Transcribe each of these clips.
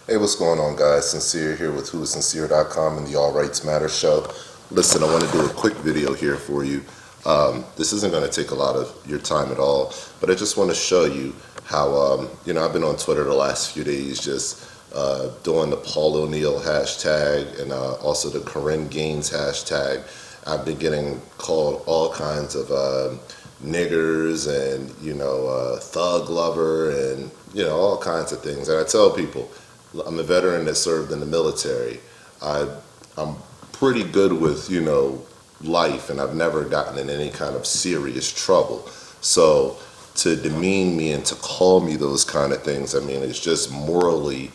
Hey, what's going on, guys? Sincere here with whoissincere.com and the All Rights Matter show. Listen, I want to do a quick video here for you. This isn't going to take a lot of your time at all, but I just want to show you how, I've been on Twitter the last few days just doing the Paul O'Neill hashtag and also the Korryn Gaines hashtag. I've been getting called all kinds of niggers and, thug lover and, all kinds of things. And I tell people, I'm a veteran that served in the military. I'm pretty good with, life, and I've never gotten in any kind of serious trouble. So to demean me and to call me those kind of things, it's just morally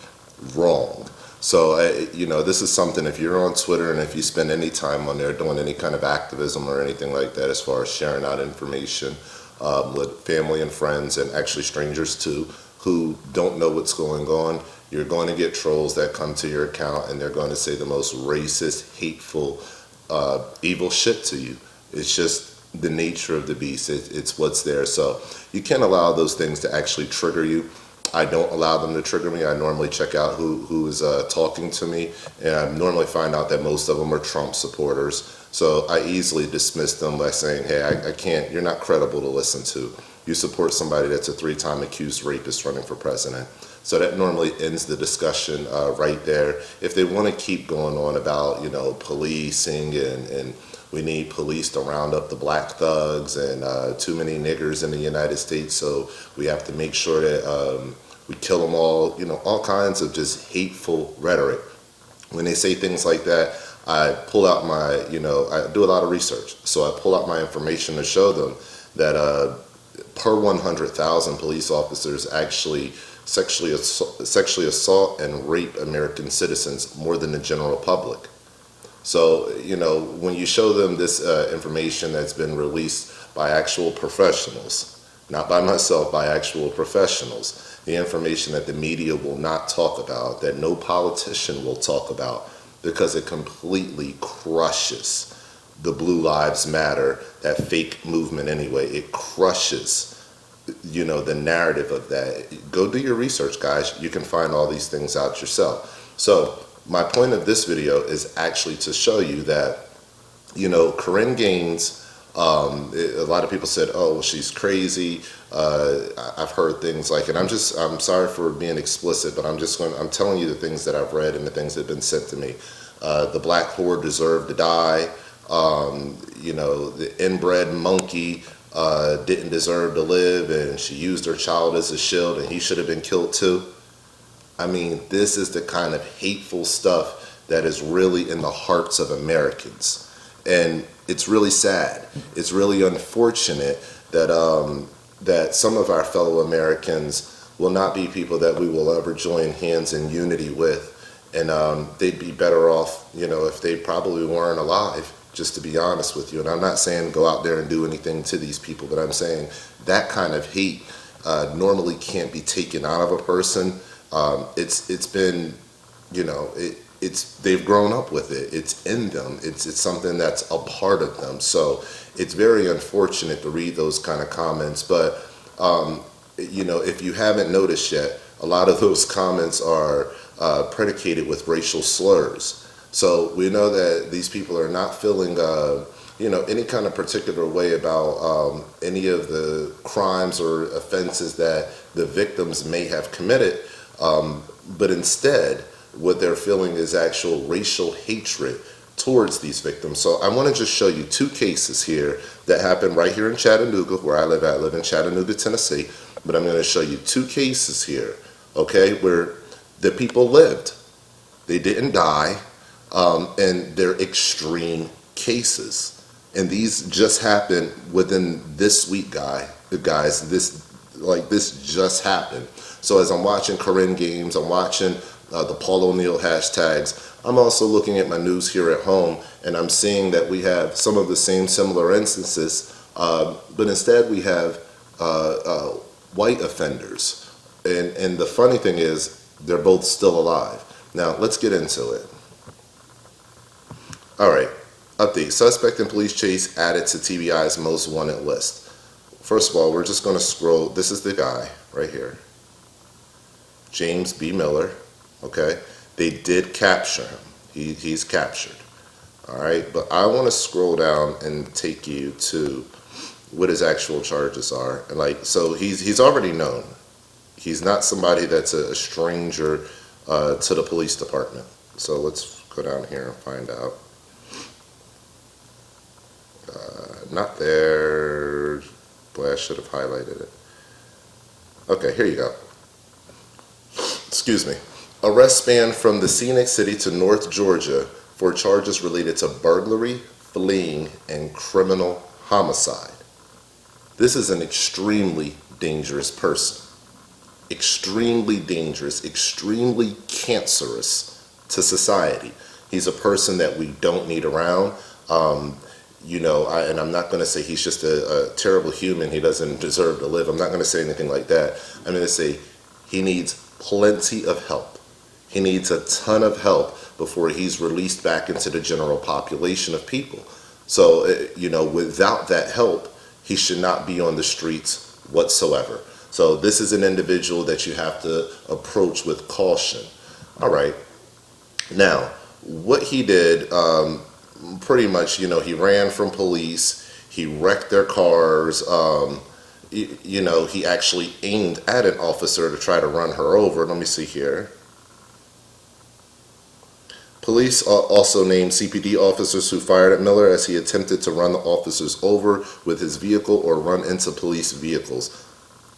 wrong. So, this is something, if you're on Twitter and if you spend any time on there doing any kind of activism or anything like that, as far as sharing out information with family and friends and actually strangers too, who don't know what's going on, you're going to get trolls that come to your account and they're going to say the most racist, hateful, evil shit to you. It's just the nature of the beast. It's what's there. So you can't allow those things to actually trigger you. I don't allow them to trigger me. I normally check out who is talking to me, and I normally find out that most of them are Trump supporters. So I easily dismiss them by saying, hey, I can't, you're not credible to listen to. You support somebody that's a 3-time accused rapist running for president. So that normally ends the discussion right there. If they want to keep going on about, policing and we need police to round up the black thugs and too many niggers in the United States, so we have to make sure that we kill them all, all kinds of just hateful rhetoric. When they say things like that, I pull out my, I do a lot of research. So I pull out my information to show them that per 100,000 police officers actually sexually assault and rape American citizens more than the general public. So, when you show them this information that's been released by actual professionals, not by myself, by actual professionals, the information that the media will not talk about, that no politician will talk about, because it completely crushes the Blue Lives Matter, that fake movement anyway. It crushes the narrative of that. Go do your research, guys. You can find all these things out yourself. So my point of this video is actually to show you that, Korryn Gaines, a lot of people said, oh, well, she's crazy. I've heard things like it. I'm sorry for being explicit, but I'm telling you the things that I've read and the things that have been sent to me. The black whore deserved to die. The inbred monkey didn't deserve to live, and she used her child as a shield, and he should have been killed too. This is the kind of hateful stuff that is really in the hearts of Americans, and it's really sad. It's really unfortunate that that some of our fellow Americans will not be people that we will ever join hands in unity with, and they'd be better off, if they probably weren't alive, just to be honest with you. And I'm not saying go out there and do anything to these people, but I'm saying that kind of hate normally can't be taken out of a person. It's been, they've grown up with it. It's in them. It's something that's a part of them. So it's very unfortunate to read those kind of comments. But, if you haven't noticed yet, a lot of those comments are predicated with racial slurs. So we know that these people are not feeling, any kind of particular way about any of the crimes or offenses that the victims may have committed, but instead what they're feeling is actual racial hatred towards these victims. So I want to just show you 2 cases here that happened right here in Chattanooga, where I live at. I live in Chattanooga, Tennessee, but I'm going to show you 2 cases here, okay, where the people lived. They didn't die. And they're extreme cases. And these just happened within this week, guys. This just happened. So as I'm watching Korryn Gaines, I'm watching the Paul O'Neill hashtags, I'm also looking at my news here at home, and I'm seeing that we have some of the same similar instances, but instead we have white offenders. And the funny thing is, they're both still alive. Now, let's get into it. All right, update. Suspect in police chase added to TBI's most wanted list. First of all, we're just going to scroll. This is the guy right here. James B. Miller, Okay, they did capture him. He's captured. All right, but I want to scroll down and take you to what his actual charges are. And like, so he's already known. He's not somebody that's a stranger to the police department. So let's go down here and find out. Not there. Boy, I should have highlighted it. Okay, here you go. Excuse me. Arrest spanned from the scenic city to North Georgia for charges related to burglary, fleeing, and criminal homicide. This is an extremely dangerous person. Extremely dangerous, extremely cancerous to society. He's a person that we don't need around. And I'm not going to say he's just a terrible human. He doesn't deserve to live. I'm not going to say anything like that. I'm going to say he needs plenty of help. He needs a ton of help before he's released back into the general population of people. So, without that help, he should not be on the streets whatsoever. So this is an individual that you have to approach with caution. All right. Now, what he did, pretty much, he ran from police. He wrecked their cars. He actually aimed at an officer to try to run her over. Let me see here. Police also named CPD officers who fired at Miller as he attempted to run the officers over with his vehicle or run into police vehicles.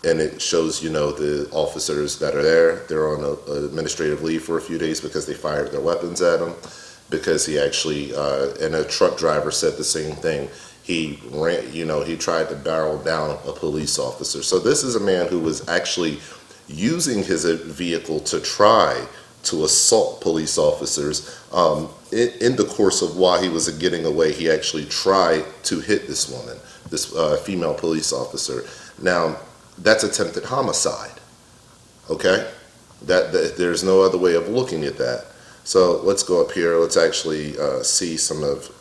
And it shows, the officers that are there, they're on administrative leave for a few days because they fired their weapons at him. Because he actually, and a truck driver said the same thing. He ran, he tried to barrel down a police officer. So this is a man who was actually using his vehicle to try to assault police officers. In the course of while he was getting away, he actually tried to hit this woman, this female police officer. Now, that's attempted homicide, okay? That there's no other way of looking at that. So let's go up here. Let's actually see some of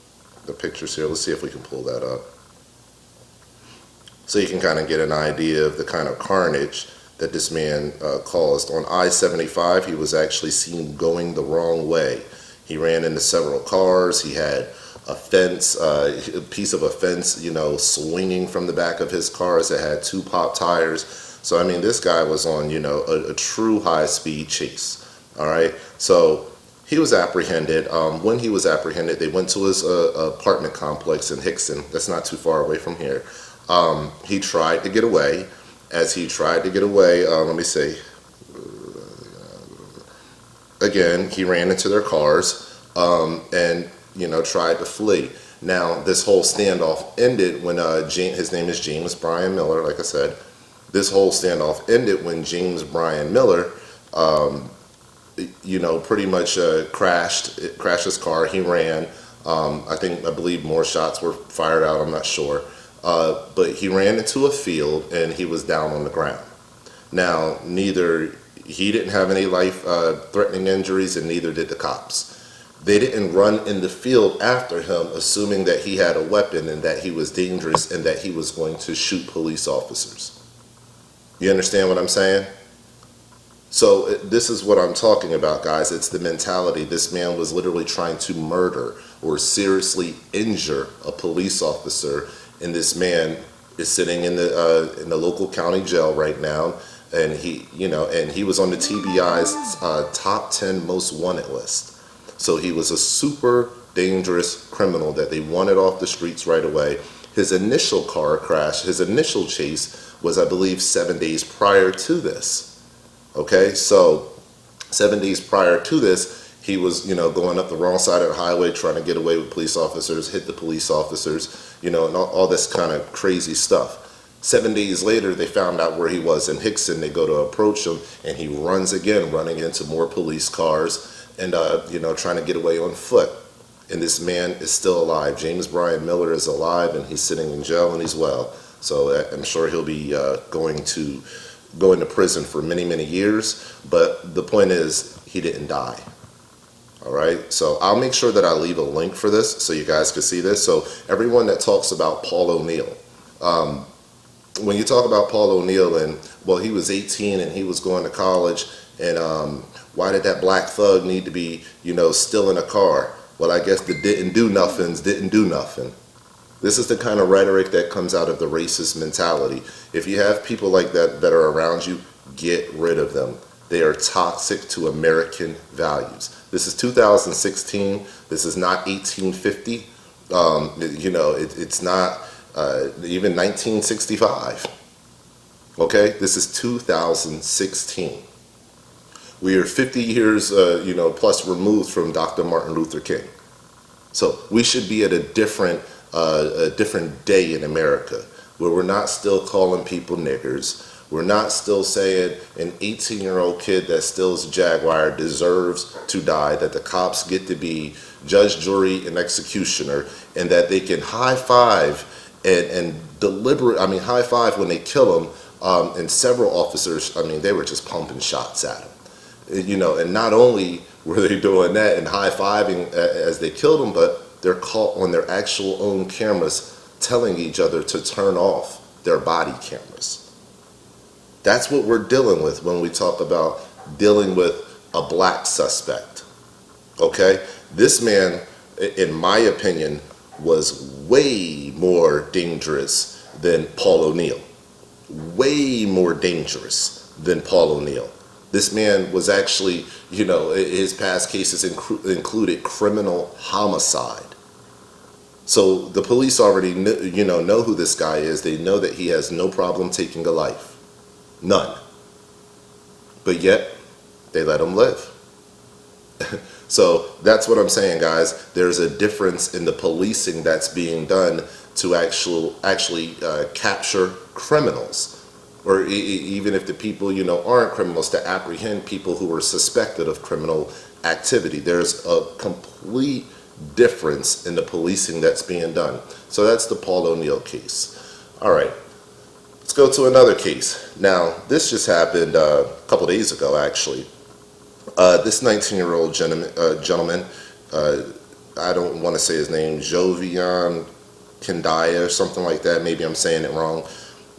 the pictures here. Let's see if we can pull that up. So you can kind of get an idea of the kind of carnage that this man caused. On I-75, he was actually seen going the wrong way. He ran into several cars. He had a fence, a piece of a fence, swinging from the back of his cars that had 2 pop tires. So, I mean, this guy was on, a true high-speed chase. All right. So he was apprehended. When he was apprehended, they went to his apartment complex in Hickson. That's not too far away from here. He tried to get away. As he tried to get away, let me see. Again, he ran into their cars and, tried to flee. Now, this whole standoff ended when his name is James Brian Miller, like I said. This whole standoff ended when James Brian Miller, pretty much crashed his car. He ran. I believe more shots were fired out. I'm not sure. But he ran into a field and he was down on the ground. Now, he didn't have any life-threatening injuries, and neither did the cops. They didn't run in the field after him, assuming that he had a weapon and that he was dangerous and that he was going to shoot police officers. You understand what I'm saying? So this is what I'm talking about, guys. It's the mentality. This man was literally trying to murder or seriously injure a police officer, and this man is sitting in the local county jail right now. And he was on the TBI's top 10 most wanted list. So he was a super dangerous criminal that they wanted off the streets right away. His initial car crash, his initial chase was, I believe, 7 days prior to this. Okay, so 7 days prior to this, he was, going up the wrong side of the highway, trying to get away with police officers, hit the police officers, and all this kind of crazy stuff. 7 days later, they found out where he was in Hickson. They go to approach him, and he runs again, running into more police cars and, trying to get away on foot. And this man is still alive. James Brian Miller is alive, and he's sitting in jail, and he's well. So I'm sure he'll be going to prison for many, many years. But the point is, he didn't die. All right, so I'll make sure that I leave a link for this so you guys can see this. So everyone that talks about Paul O'Neal, when you talk about Paul O'Neal and, well, he was 18 and he was going to college, And why did that black thug need to be, still in a car? Well, I guess the didn't do nothings didn't do nothing. This is the kind of rhetoric that comes out of the racist mentality. If you have people like that that are around you, get rid of them. They are toxic to American values. This is 2016. This is not 1850. It's not even 1965. Okay, this is 2016. We are 50 years, plus removed from Dr. Martin Luther King. So we should be at a different day in America, where we're not still calling people niggers. We're not still saying an 18-year-old kid that steals a Jaguar deserves to die, that the cops get to be judge, jury, and executioner, and that they can high five high five when they kill him. And several officers, they were just pumping shots at him. And not only were they doing that and high-fiving as they killed him, but they're caught on their actual own cameras telling each other to turn off their body cameras. That's what we're dealing with when we talk about dealing with a black suspect. Okay? This man, in my opinion, was way more dangerous than Paul O'Neal. Way more dangerous than Paul O'Neal. This man was actually, his past cases included criminal homicide. So the police already know who this guy is. They know that he has no problem taking a life. None. But yet, they let him live. So that's what I'm saying, guys. There's a difference in the policing that's being done to actually capture criminals. Or even if the people, aren't criminals, to apprehend people who are suspected of criminal activity. There's a complete difference in the policing that's being done. So that's the Paul O'Neal case. All right, let's go to another case. Now, this just happened a couple days ago, actually. This 19-year-old gentleman, I don't want to say his name, Jovian Kendaya or something like that. Maybe I'm saying it wrong.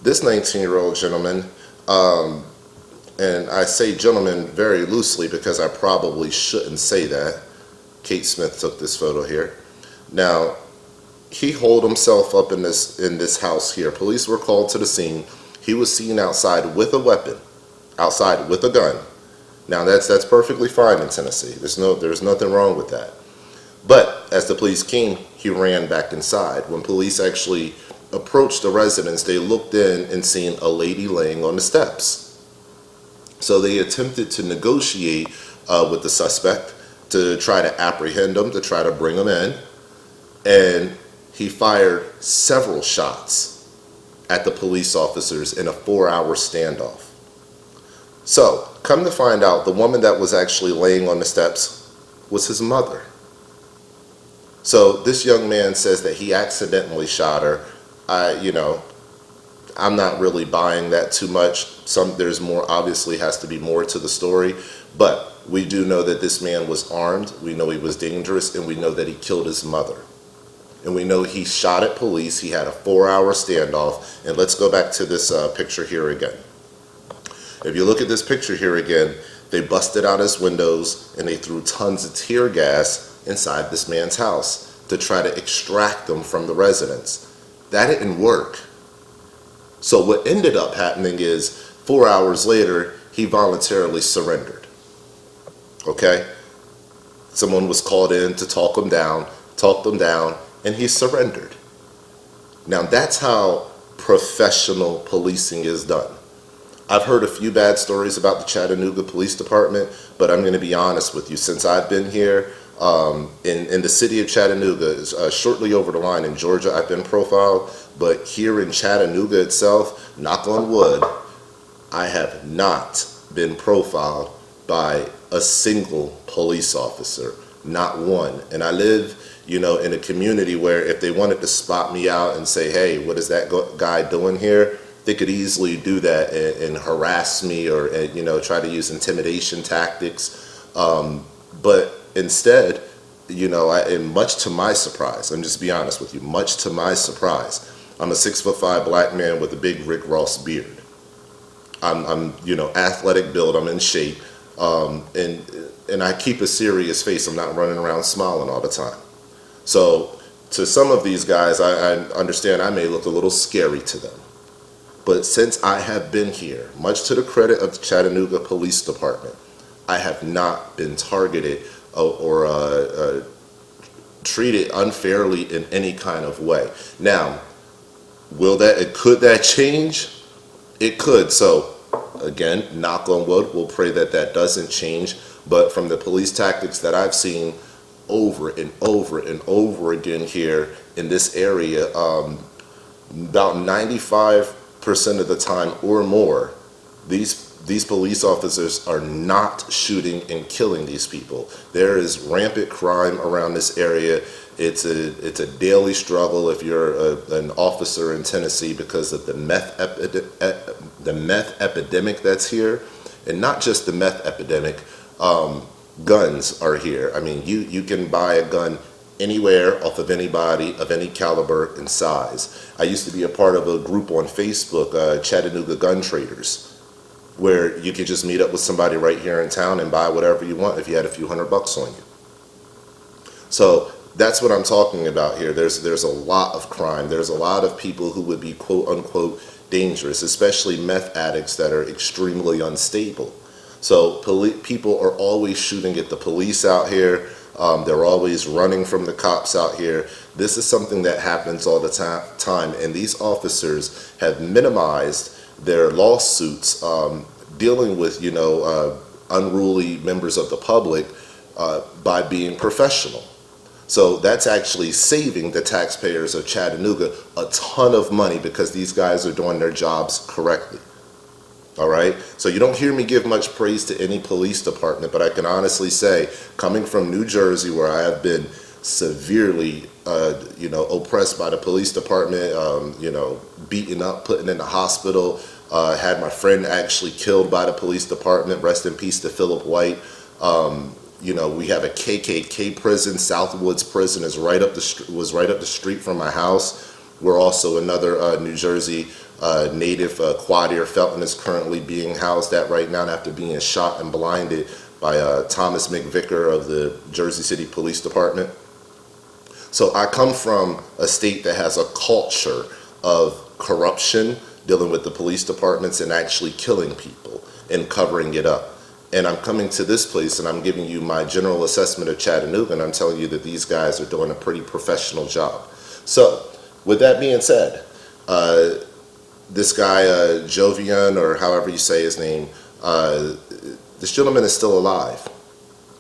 This 19-year-old gentleman, and I say gentleman very loosely because I probably shouldn't say that. Kate Smith took this photo here. Now, he holed himself up in this house here. Police were called to the scene. He was seen outside with a weapon, outside with a gun. Now, that's perfectly fine in Tennessee. There's nothing wrong with that. But as the police came, he ran back inside. When police actually approached the residence, they looked in and seen a lady laying on the steps. So they attempted to negotiate with the suspect to try to apprehend him, to try to bring him in. And he fired several shots at the police officers in a 4-hour standoff. So, come to find out, the woman that was actually laying on the steps was his mother. So this young man says that he accidentally shot her. I'm not really buying that too much. There's more, obviously has to be more to the story, but we do know that this man was armed. We know he was dangerous, and we know that he killed his mother. And we know he shot at police. He had a 4-hour standoff. And let's go back to this picture here again. If you look at this picture here again, they busted out his windows and they threw tons of tear gas inside this man's house to try to extract them from the residence. That didn't work. So what ended up happening is 4 hours later, he voluntarily surrendered. Okay? Someone was called in to talk him down, and he surrendered. Now that's how professional policing is done. I've heard a few bad stories about the Chattanooga Police Department, but I'm going to be honest with you. Since I've been here in the city of Chattanooga, shortly over the line in Georgia, I've been profiled, but here in Chattanooga itself, knock on wood, I have not been profiled by a single police officer, not one. And I live, in a community where if they wanted to spot me out and say, hey, what is that guy doing here? They could easily do that and harass me or, try to use intimidation tactics. But instead, and much to my surprise, I'm just be honest with you, much to my surprise, I'm a 6'5" black man with a big Rick Ross beard. I'm athletic build, I'm in shape. And I keep a serious face. I'm not running around smiling all the time. So to some of these guys, I understand I may look a little scary to them. But since I have been here, much to the credit of the Chattanooga Police Department, I have not been targeted or treated unfairly in any kind of way. Now, could that change? It could. So again, knock on wood, we'll pray that that doesn't change. But from the police tactics that I've seen over and over and over again here in this area, about 95% of the time or more, these police officers are not shooting and killing these people. There is rampant crime around this area. It's a daily struggle if you're an officer in Tennessee because of the meth epidemic that's here, and not just the meth epidemic. Guns are here. I mean, you can buy a gun anywhere off of anybody of any caliber and size. I used to be a part of a group on Facebook, Chattanooga Gun Traders, where you could just meet up with somebody right here in town and buy whatever you want if you had a few $100 on you. So that's what I'm talking about here. There's a lot of crime. There's a lot of people who would be quote unquote dangerous, especially meth addicts that are extremely unstable. So people are always shooting at the police out here. They're always running from the cops out here. This is something that happens all the time, and these officers have minimized their lawsuits dealing with unruly members of the public by being professional. So that's actually saving the taxpayers of Chattanooga a ton of money because these guys are doing their jobs correctly. All right, so you don't hear me give much praise to any police department, but I can honestly say, coming from New Jersey, where I have been severely, oppressed by the police department, beaten up, put in the hospital, had my friend actually killed by the police department. Rest in peace to Philip White. We have a KKK prison. Southwoods Prison was right up the street from my house. We're also another New Jersey native Quadir Felton is currently being housed at right now after being shot and blinded by Thomas McVicker of the Jersey City Police Department. So I come from a state that has a culture of corruption, dealing with the police departments and actually killing people and covering it up. And I'm coming to this place and I'm giving you my general assessment of Chattanooga, and I'm telling you that these guys are doing a pretty professional job. So with that being said, this guy, Jovian, or however you say his name, this gentleman is still alive.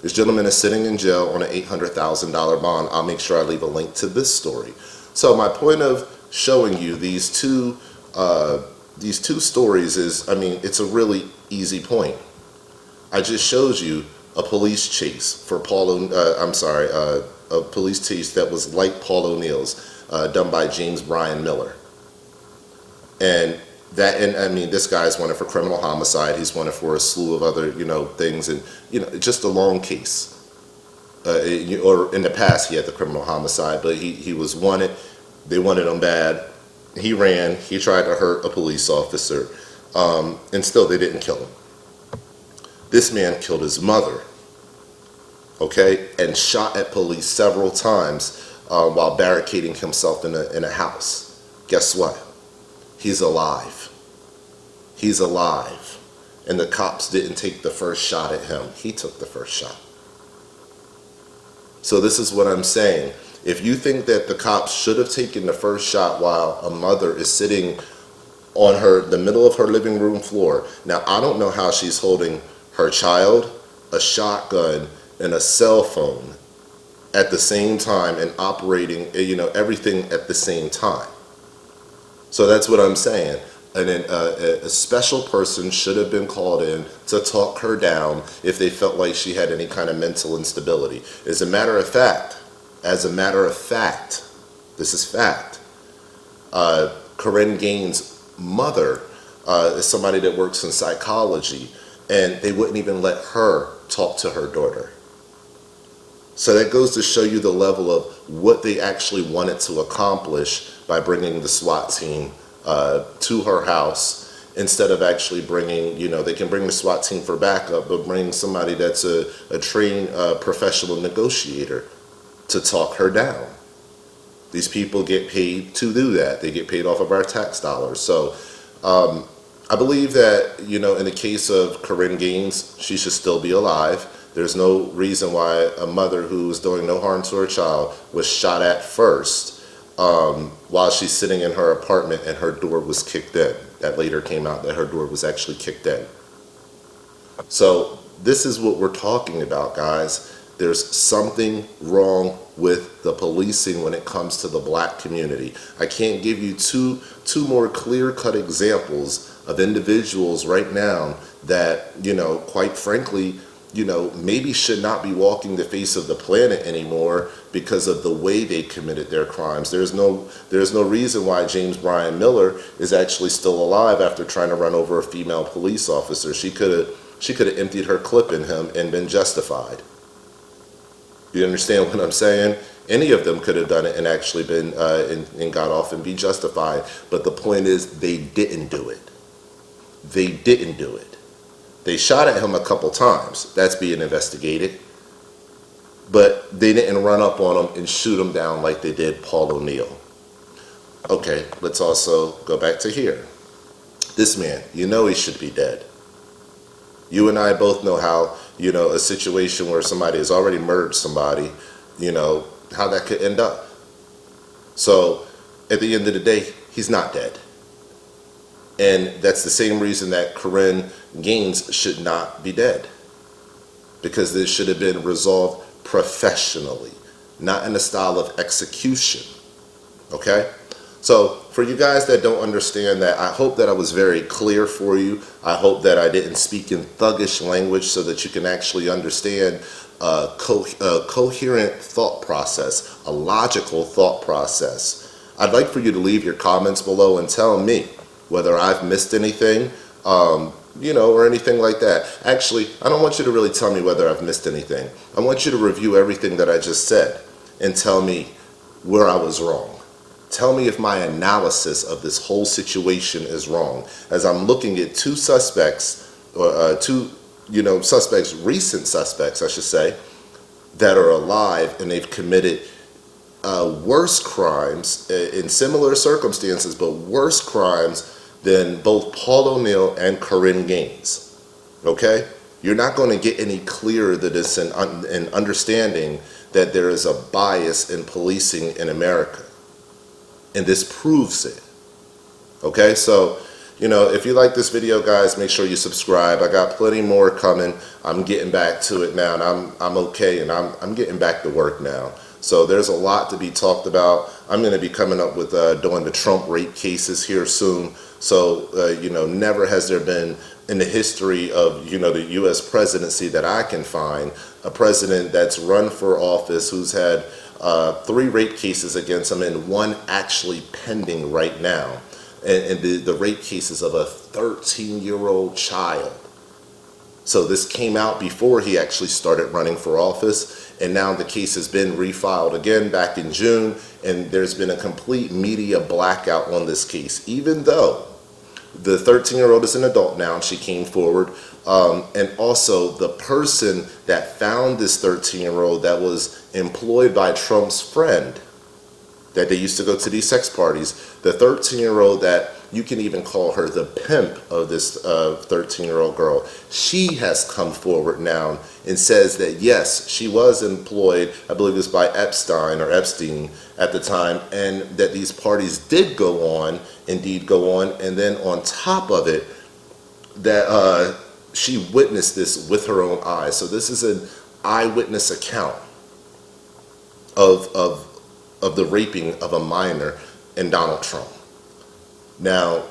This gentleman is sitting in jail on an $800,000 bond. I'll make sure I leave a link to this story. So my point of showing you these two stories is, it's a really easy point. I just showed you a police chase for a police chase that was like Paul O'Neill's, done by James Brian Miller. And this guy's wanted for criminal homicide. He's wanted for a slew of other, things, and just a long case. Or in the past, he had the criminal homicide, but he was wanted. They wanted him bad. He ran. He tried to hurt a police officer, and still they didn't kill him. This man killed his mother, okay, and shot at police several times while barricading himself in a house. Guess what? He's alive. He's alive. And the cops didn't take the first shot at him. He took the first shot. So this is what I'm saying. If you think that the cops should have taken the first shot while a mother is sitting on the middle of her living room floor. Now, I don't know how she's holding her child, a shotgun, and a cell phone at the same time and operating, everything at the same time. So that's what I'm saying. And then a special person should have been called in to talk her down if they felt like she had any kind of mental instability. As a matter of fact, this is fact. Korryn Gaines' mother is somebody that works in psychology, and they wouldn't even let her talk to her daughter. So that goes to show you the level of what they actually wanted to accomplish by bringing the SWAT team to her house instead of actually bringing, they can bring the SWAT team for backup, but bring somebody that's a trained professional negotiator to talk her down. These people get paid to do that. They get paid off of our tax dollars. So I believe that, in the case of Korryn Gaines, she should still be alive. There's no reason why a mother who was doing no harm to her child was shot at first while she's sitting in her apartment and her door was kicked in. That later came out that her door was actually kicked in. So this is what we're talking about, guys. There's something wrong with the policing when it comes to the black community. I can't give you two more clear-cut examples of individuals right now that, quite frankly, maybe should not be walking the face of the planet anymore because of the way they committed their crimes. There's no reason why James Bryan Miller is actually still alive after trying to run over a female police officer. She could have emptied her clip in him and been justified. You understand what I'm saying? Any of them could have done it and actually been and got off and be justified. But the point is, they didn't do it. They didn't do it. They shot at him a couple times. That's being investigated. But they didn't run up on him and shoot him down like they did Paul O'Neal. Okay, let's also go back to here. This man, he should be dead. You and I both know how, a situation where somebody has already murdered somebody, how that could end up. So at the end of the day, he's not dead. And that's the same reason that Korryn Gaines should not be dead. Because this should have been resolved professionally, not in a style of execution. Okay? So for you guys that don't understand that, I hope that I was very clear for you. I hope that I didn't speak in thuggish language so that you can actually understand a coherent thought process, a logical thought process. I'd like for you to leave your comments below and tell me whether I've missed anything, or anything like that. Actually, I don't want you to really tell me whether I've missed anything. I want you to review everything that I just said and tell me where I was wrong. Tell me if my analysis of this whole situation is wrong. As I'm looking at two suspects, or recent suspects, I should say, that are alive and they've committed worse crimes in similar circumstances, but worse crimes than both Paul O'Neal and Korryn Gaines. Okay? You're not going to get any clearer than this in understanding that there is a bias in policing in America. And this proves it. Okay? So, if you like this video, guys, make sure you subscribe. I got plenty more coming. I'm getting back to it now, and I'm okay, and I'm getting back to work now. So there's a lot to be talked about. I'm going to be coming up with doing the Trump rape cases here soon. So, never has there been in the history of, the U.S. presidency that I can find a president that's run for office who's had 3 rape cases against him and 1 actually pending right now. And the rape cases of a 13-year-old child. So this came out before he actually started running for office. And now the case has been refiled again back in June, and there's been a complete media blackout on this case, even though the 13-year-old is an adult now and she came forward. And also the person that found this 13-year-old that was employed by Trump's friend, that they used to go to these sex parties, the 13-year-old that you can even call her the pimp of this 13-year-old girl, she has come forward now and says that yes, she was employed, I believe it was by Epstein at the time, and that these parties did indeed go on, and then on top of it, that she witnessed this with her own eyes. So this is an eyewitness account of the raping of a minor and Donald Trump. Now,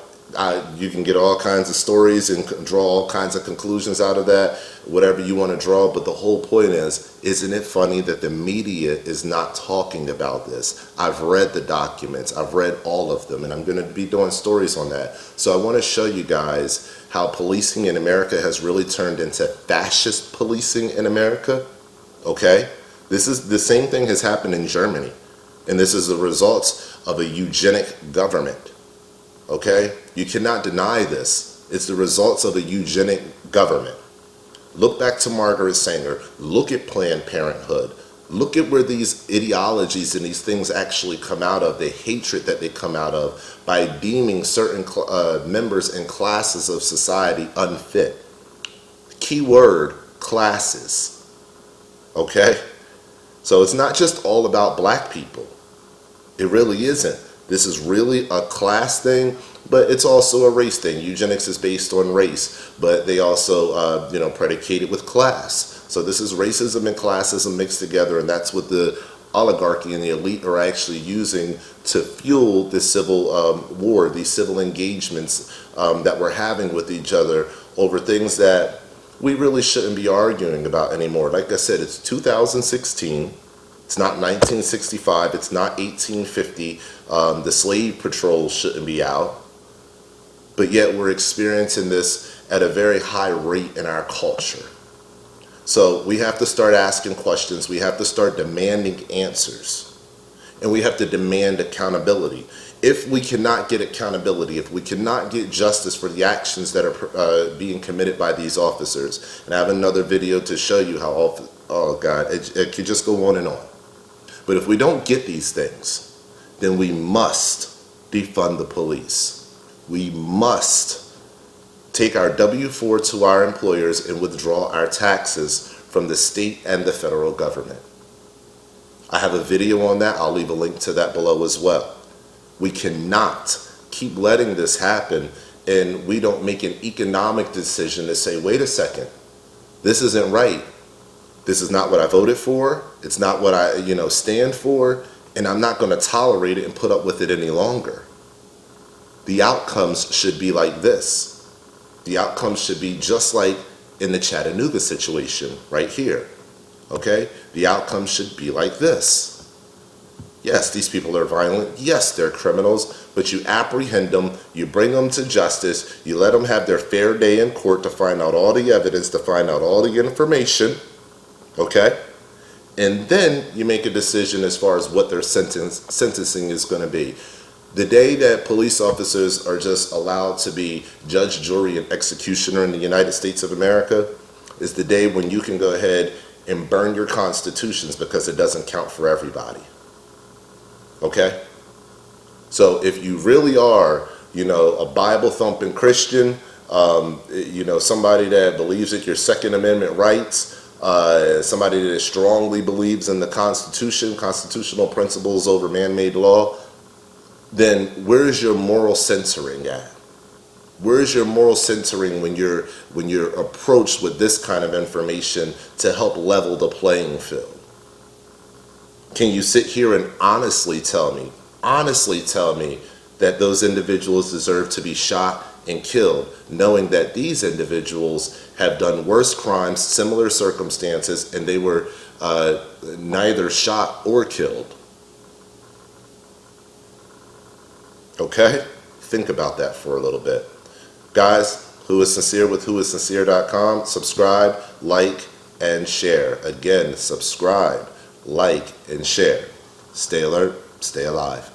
you can get all kinds of stories and draw all kinds of conclusions out of that, whatever you want to draw, but the whole point is, isn't it funny that the media is not talking about this? I've read the documents, I've read all of them, and I'm going to be doing stories on that. So I want to show you guys how policing in America has really turned into fascist policing in America. Okay? This is the same thing has happened in Germany, and this is the results of a eugenic government. Okay? You cannot deny this. It's the results of a eugenic government. Look back to Margaret Sanger. Look at Planned Parenthood. Look at where these ideologies and these things actually come out of, the hatred that they come out of by deeming certain members and classes of society unfit. Key word, classes. Okay? So it's not just all about black people. It really isn't. This is really a class thing, but it's also a race thing. Eugenics is based on race, but they also, predicate it with class. So this is racism and classism mixed together, and that's what the oligarchy and the elite are actually using to fuel this civil war, these civil engagements that we're having with each other over things that we really shouldn't be arguing about anymore. Like I said, it's 2016. It's not 1965. It's not 1850. The slave patrol shouldn't be out. But yet we're experiencing this at a very high rate in our culture. So we have to start asking questions. We have to start demanding answers. And we have to demand accountability. If we cannot get accountability, if we cannot get justice for the actions that are being committed by these officers, and I have another video to show you how, oh God, it could just go on and on. But if we don't get these things, then we must defund the police. We must take our W-4 to our employers and withdraw our taxes from the state and the federal government. I have a video on that. I'll leave a link to that below as well. We cannot keep letting this happen and we don't make an economic decision to say, wait a second, this isn't right. This is not what I voted for. It's not what I, stand for, and I'm not going to tolerate it and put up with it any longer. The outcomes should be like this. The outcomes should be just like in the Chattanooga situation right here. Okay? The outcome should be like this. Yes, these people are violent. Yes, they're criminals, but you apprehend them, you bring them to justice, you let them have their fair day in court to find out all the evidence, to find out all the information, okay? And then you make a decision as far as what their sentencing is going to be. The day that police officers are just allowed to be judge, jury, and executioner in the United States of America is the day when you can go ahead and burn your constitutions because it doesn't count for everybody. Okay? So if you really are, a Bible-thumping Christian, somebody that believes that your Second Amendment rights, somebody that strongly believes in the Constitution, constitutional principles over man-made law, then where's your moral censoring at? Where's your moral censoring when you're approached with this kind of information to help level the playing field? Can you sit here and honestly tell me that those individuals deserve to be shot and killed, knowing that these individuals have done worse crimes, similar circumstances, and they were neither shot or killed? Okay? Think about that for a little bit. Guys, Who is Sincere with whoissincere.com. Subscribe, like, and share. Again, subscribe, like, and share. Stay alert, stay alive.